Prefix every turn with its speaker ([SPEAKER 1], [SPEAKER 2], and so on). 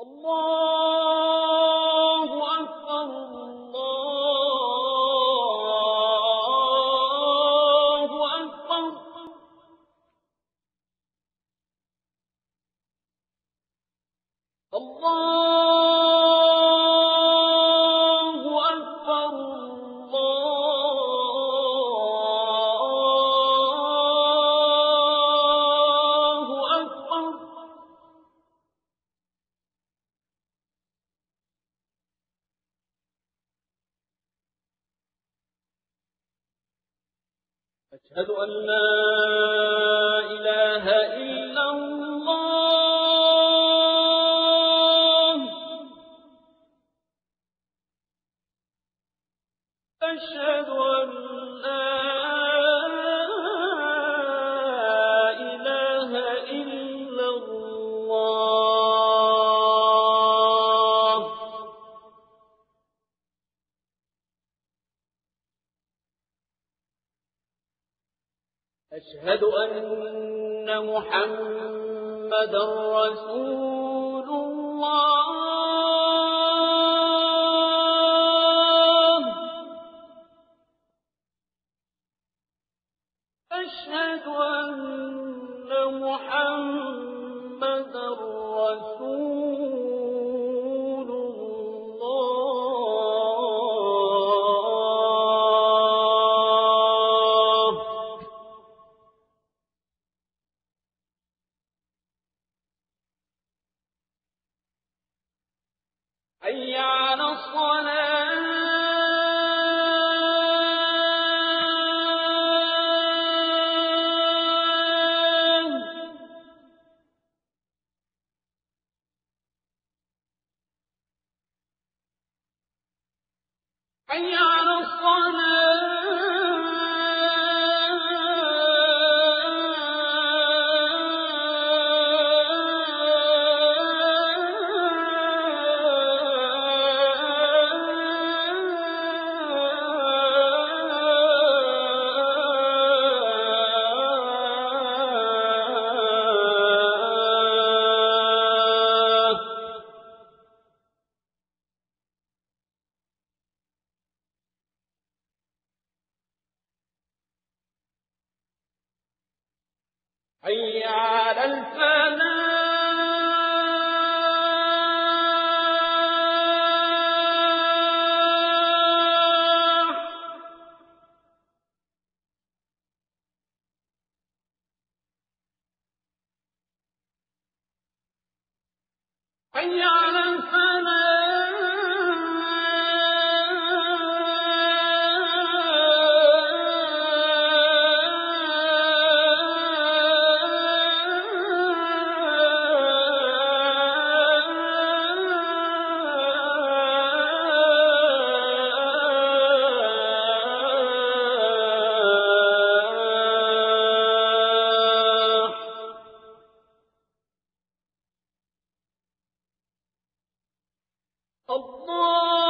[SPEAKER 1] الله أكبر الله أكبر. الله أكبر الله أكبر. أشهد أن لا إله إلا الله. أشهد أن لا إله إلا الله. أشهد أن محمدا رسول الله. أشهد أن محمدا رسول الله. حي على الصلاة. حي على حي على الفلاح. حي على الله.